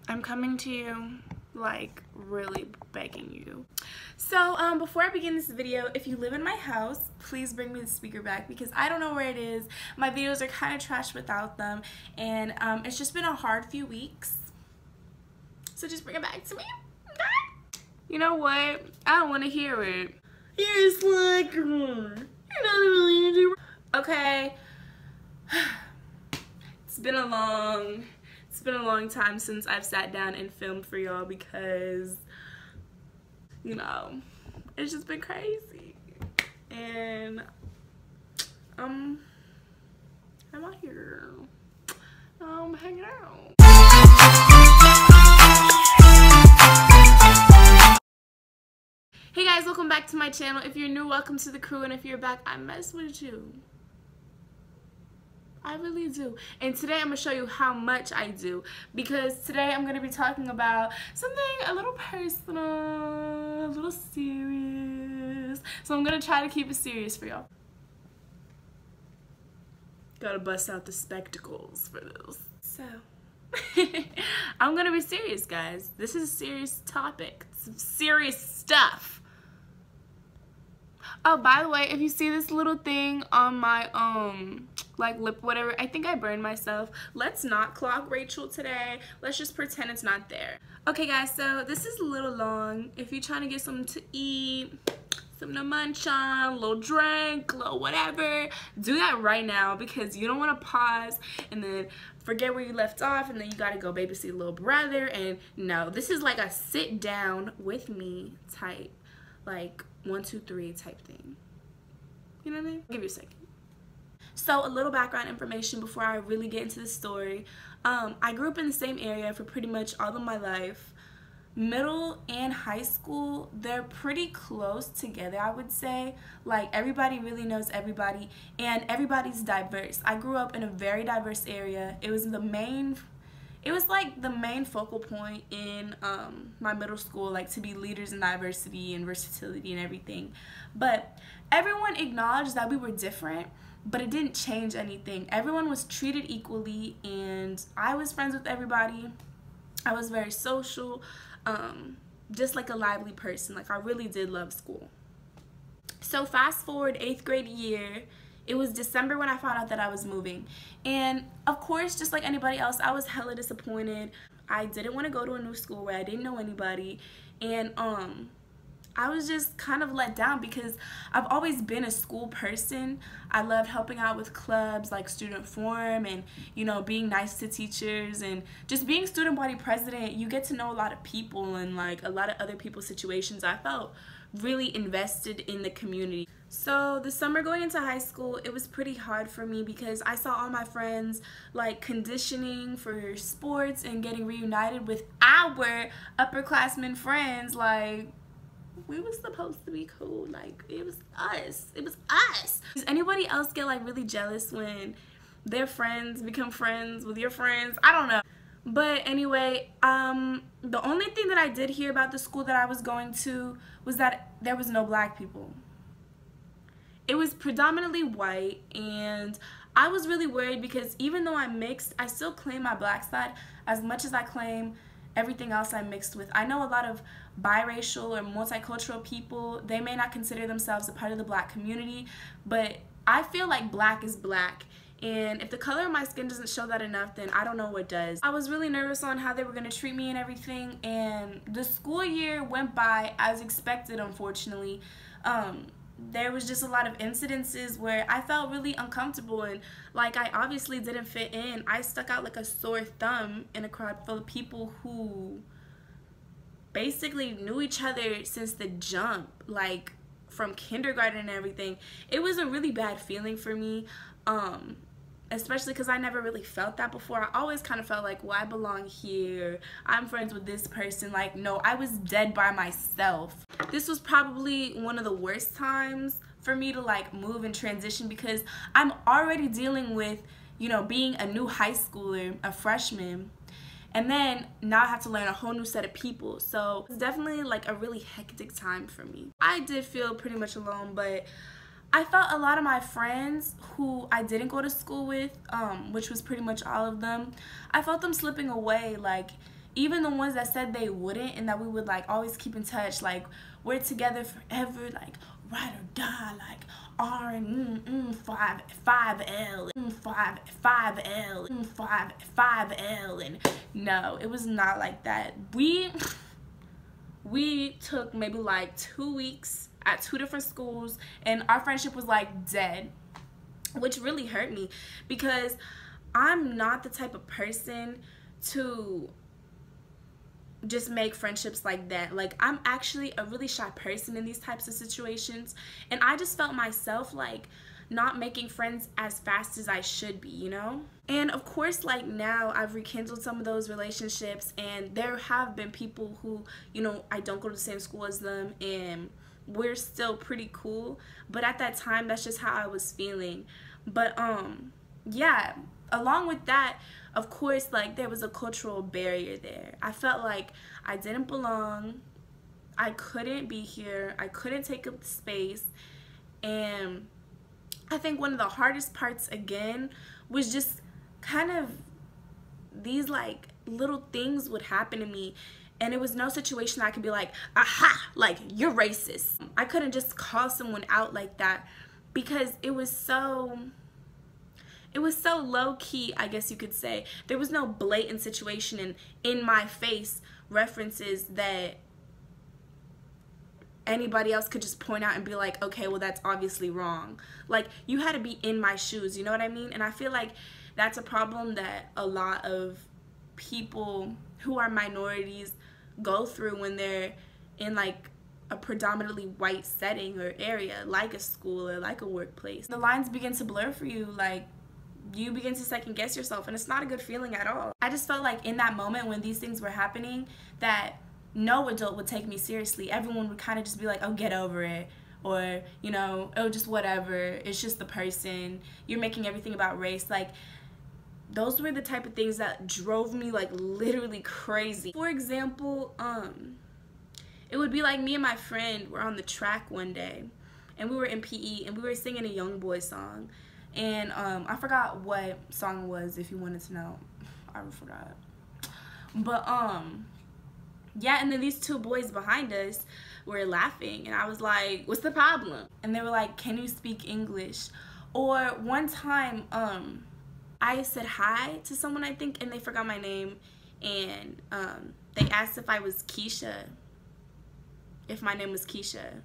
I'm coming to you, like, really begging you. So, before I begin this video, if you live in my house, please bring me the speaker back because I don't know where it is. My videos are kind of trash without them, and it's just been a hard few weeks. So just bring it back to me. You know what? I don't want to hear it. You're a slacker. You're not really into it. Okay. It's been a long time since I've sat down and filmed for y'all because, you know, it's just been crazy. And I'm out here. I'm hanging out. Hey guys, welcome back to my channel. If you're new, welcome to the crew, and if you're back, I mess with you. I really do. And today I'm going to show you how much I do, because today I'm going to be talking about something a little personal, a little serious. So I'm going to try to keep it serious for y'all. Gotta bust out the spectacles for this. So, I'm going to be serious, guys. This is a serious topic. Some serious stuff. Oh, by the way, if you see this little thing on my, like lip whatever, I think I burned myself. Let's not clock Rachel today. Let's just pretend it's not there. Okay, guys, so this is a little long. If you're trying to get something to eat, something to munch on, a little drink, a little whatever, do that right now because you don't want to pause and then forget where you left off and then you gotta go babysit little brother. And no, this is like a sit down with me type, like 1, 2, 3 type thing. You know what I mean? I'll give you a second. So a little background information before I really get into the story. I grew up in the same area for pretty much all of my life. Middle and high school, they're pretty close together, I would say. Like, everybody really knows everybody, and everybody's diverse. I grew up in a very diverse area. It was like the main focal point in my middle school, like to be leaders in diversity and versatility and everything. But everyone acknowledged that we were different, but it didn't change anything. Everyone was treated equally, and I was friends with everybody. I was very social, just like a lively person. Like, I really did love school. So fast forward 8th grade year, it was December when I found out that I was moving. And of course, just like anybody else, I was hella disappointed. I didn't want to go to a new school where I didn't know anybody. And I was just kind of let down because I've always been a school person. I loved helping out with clubs like student forum and, you know, being nice to teachers and just being student body president. You get to know a lot of people and like a lot of other people's situations. I felt really invested in the community. So the summer going into high school, it was pretty hard for me because I saw all my friends like conditioning for sports and getting reunited with our upperclassmen friends. Like, we were supposed to be cool. Like, it was us. It was us. Does anybody else get like really jealous when their friends become friends with your friends? I don't know. But anyway, the only thing that I did hear about the school that I was going to was that there was no black people. It was predominantly white, and I was really worried because even though I'm mixed, I still claim my black side as much as I claim everything else I'm mixed with. I know a lot of biracial or multicultural people, they may not consider themselves a part of the black community, but I feel like black is black. And if the color of my skin doesn't show that enough, then I don't know what does. I was really nervous on how they were going to treat me and everything, and the school year went by as expected, unfortunately. There was just a lot of incidences where I felt really uncomfortable and like I obviously didn't fit in. I stuck out like a sore thumb in a crowd full of people who basically knew each other since the jump, like from kindergarten and everything. It was a really bad feeling for me, especially because I never really felt that before. I always kind of felt like, well, I belong here. I'm friends with this person. Like, no, I was dead by myself. This was probably one of the worst times for me to like move and transition because I'm already dealing with, you know, being a new high schooler, a freshman, and then now I have to learn a whole new set of people. So it's definitely like a really hectic time for me. I did feel pretty much alone, but I felt a lot of my friends who I didn't go to school with, which was pretty much all of them, I felt them slipping away. Like, even the ones that said they wouldn't and that we would like always keep in touch, like we're together forever, like ride or die, like R and 5L, 5L, 5L, and no, it was not like that. We took maybe like 2 weeks at 2 different schools, and our friendship was like dead, which really hurt me because I'm not the type of person to just make friendships like that. Like, I'm actually a really shy person in these types of situations, and I just felt myself like not making friends as fast as I should be, you know? And of course, like, now I've rekindled some of those relationships, and there have been people who, you know, I don't go to the same school as them, and we're still pretty cool. But at that time, that's just how I was feeling. But yeah, along with that, of course, like, there was a cultural barrier there. I felt like I didn't belong, I couldn't be here, I couldn't take up the space. And I think one of the hardest parts, again, was just kind of these like little things would happen to me, and it was no situation I could be like, aha, like, you're racist. I couldn't just call someone out like that because it was so low-key, I guess you could say. There was no blatant situation and in my face references that anybody else could just point out and be like, okay, well, that's obviously wrong. Like, you had to be in my shoes, you know what I mean? And I feel like that's a problem that a lot of people who are minorities go through when they're in like a predominantly white setting or area, like a school or like a workplace. The lines begin to blur for you, like, you begin to second guess yourself, and it's not a good feeling at all. I just felt like in that moment when these things were happening that no adult would take me seriously. Everyone would kind of just be like, oh, get over it, or, you know, oh, just whatever, it's just the person, you're making everything about race. Like, those were the type of things that drove me like literally crazy. For example, it would be like me and my friend were on the track one day, and we were in PE, and we were singing a Young Boy song. And I forgot what song it was, if you wanted to know. I forgot. But yeah, and then these two boys behind us were laughing, and I was like, what's the problem? And they were like, can you speak English? Or one time I said hi to someone, I think, and they forgot my name, and they asked if I was Keisha, if my name was Keisha.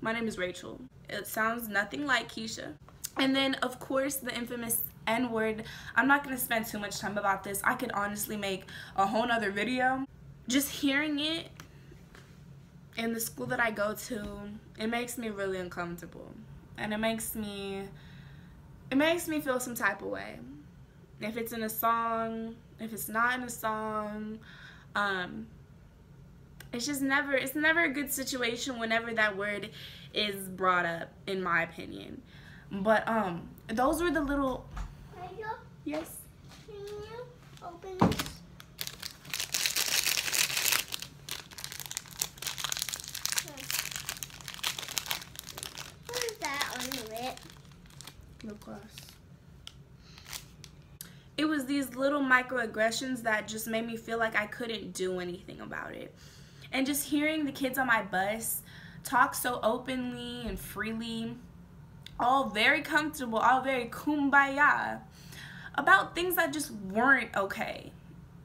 My name is Rachel. It sounds nothing like Keisha. And then, of course, the infamous N-word. I'm not going to spend too much time about this. I could honestly make a whole nother video. Just hearing it in the school that I go to, it makes me really uncomfortable. And it makes me feel some type of way. If it's in a song, if it's not in a song, it's never a good situation whenever that word is brought up, in my opinion. But those were the little. Rachel? Yes. Can you open this? What is that on the lip? Lip gloss. It was these little microaggressions that just made me feel like I couldn't do anything about it. And just hearing the kids on my bus talk so openly and freely, all very comfortable, all very kumbaya, about things that just weren't okay.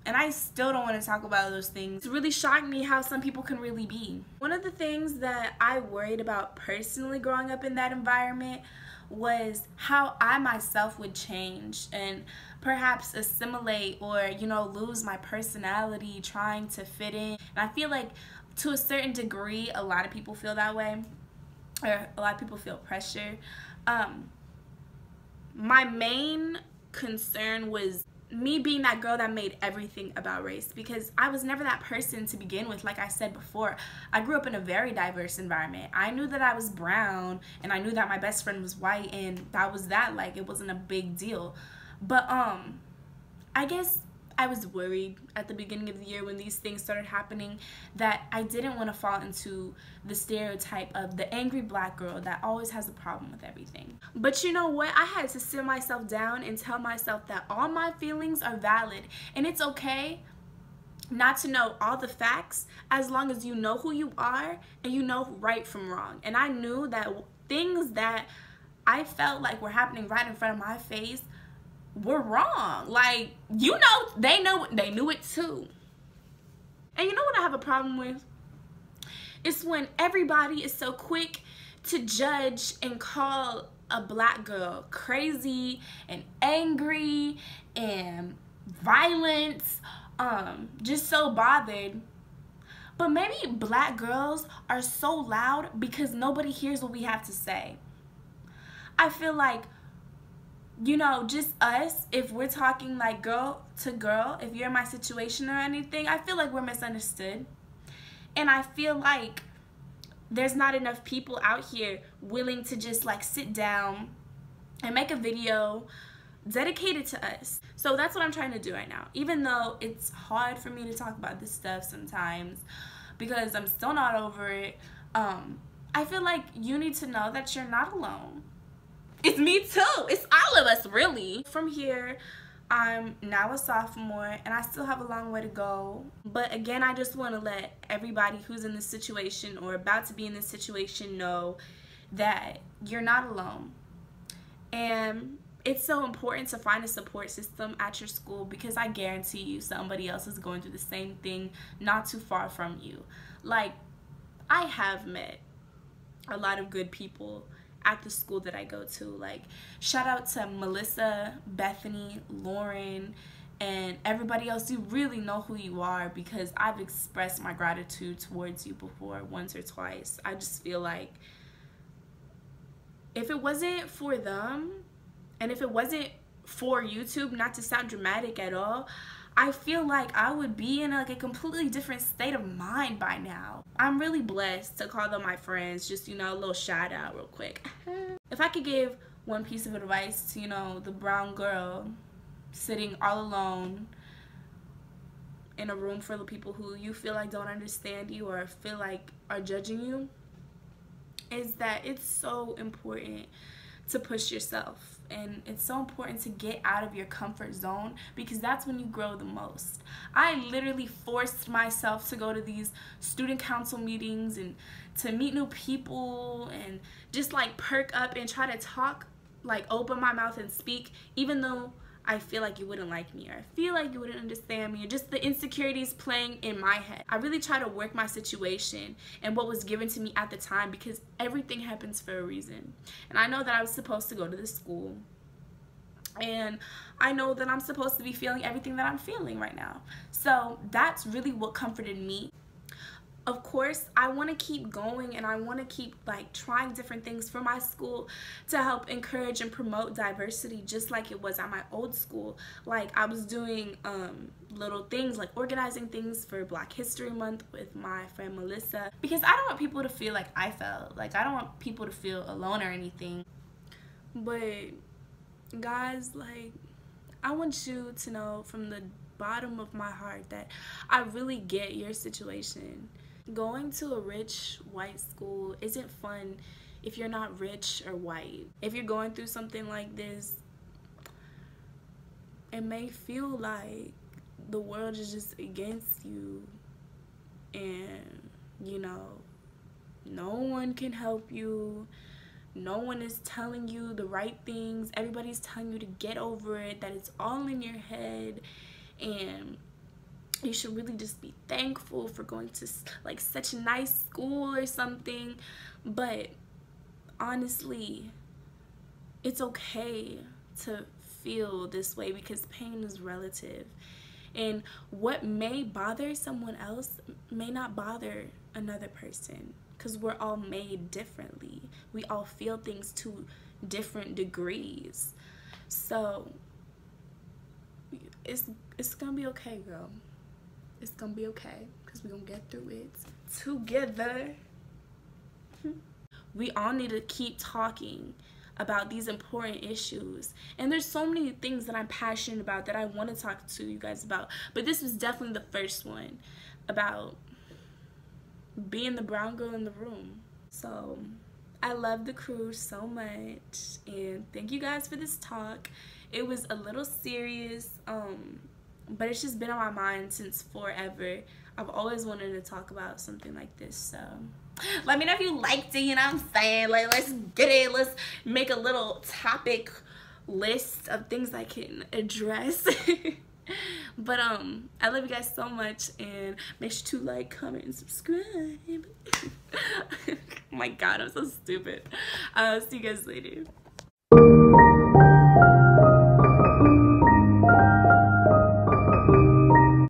And I still don't want to talk about those things. It really shocked me how some people can really be. One of the things that I worried about personally growing up in that environment was how I myself would change and perhaps assimilate or, you know, lose my personality trying to fit in. And I feel like to a certain degree, a lot of people feel that way, or a lot of people feel pressure. My main concern was me being that girl that made everything about race, because I was never that person to begin with. Like I said before, I grew up in a very diverse environment. I knew that I was brown, and I knew that my best friend was white, and that was that. Like, it wasn't a big deal. But I guess I was worried at the beginning of the year when these things started happening that I didn't want to fall into the stereotype of the angry black girl that always has a problem with everything. But you know what? I had to sit myself down and tell myself that all my feelings are valid, and it's okay not to know all the facts, as long as you know who you are and you know right from wrong. And I knew that things that I felt like were happening right in front of my face were wrong. Like, you know, they knew it too. And you know what I have a problem with? It's when everybody is so quick to judge and call a black girl crazy and angry and violent, just so bothered. But maybe black girls are so loud because nobody hears what we have to say. I feel like, you know, just us, if we're talking like girl to girl, if you're in my situation or anything, I feel like we're misunderstood. And I feel like there's not enough people out here willing to just like sit down and make a video dedicated to us. So that's what I'm trying to do right now. Even though it's hard for me to talk about this stuff sometimes because I'm still not over it, I feel like you need to know that you're not alone. It's me too. It's all of us, really. From here, I'm now a sophomore and I still have a long way to go. But again, I just want to let everybody who's in this situation or about to be in this situation know that you're not alone. And it's so important to find a support system at your school because I guarantee you somebody else is going through the same thing not too far from you. Like, I have met a lot of good people at the school that I go to. Like, shout out to Melissa, Bethany, Lauren, and everybody else. You really know who you are because I've expressed my gratitude towards you before once or twice. I just feel like if it wasn't for them and if it wasn't for YouTube, not to sound dramatic at all, I feel like I would be in like a completely different state of mind by now. I'm really blessed to call them my friends. Just, you know, a little shout out real quick. If I could give one piece of advice to, you know, the brown girl sitting all alone in a room full of people who you feel like don't understand you or feel like are judging you, is that it's so important to push yourself. And it's so important to get out of your comfort zone because that's when you grow the most. I literally forced myself to go to these student council meetings and to meet new people and just like perk up and try to talk, like open my mouth and speak, even though I feel like you wouldn't like me or I feel like you wouldn't understand me or just the insecurities playing in my head. I really try to work my situation and what was given to me at the time because everything happens for a reason. And I know that I was supposed to go to this school and I know that I'm supposed to be feeling everything that I'm feeling right now. So that's really what comforted me. Of course, I want to keep going and I want to keep like trying different things for my school to help encourage and promote diversity just like it was at my old school. Like I was doing little things like organizing things for Black History Month with my friend Melissa because I don't want people to feel like I felt. Like I don't want people to feel alone or anything. But guys, like I want you to know from the bottom of my heart that I really get your situation. Going to a rich white school isn't fun if you're not rich or white. If you're going through something like this, it may feel like the world is just against you and, you know, no one can help you. No one is telling you the right things. Everybody's telling you to get over it, that it's all in your head, and you should really just be thankful for going to like such a nice school or something. But honestly, it's okay to feel this way because pain is relative, and what may bother someone else may not bother another person because we're all made differently. We all feel things to different degrees. So it's gonna be okay, girl. It's gonna be okay because we're gonna get through it together. We all need to keep talking about these important issues, and there's so many things that I'm passionate about that I want to talk to you guys about, but this was definitely the first one about being the brown girl in the room. So I love the crew so much, and thank you guys for this talk. It was a little serious, but it's just been on my mind since forever. I've always wanted to talk about something like this, so let me know if you liked it, you know what I'm saying? Like, let's get it. Let's make a little topic list of things I can address. But I love you guys so much, and make sure to like, comment, and subscribe. Oh my god, I'm so stupid. See you guys later.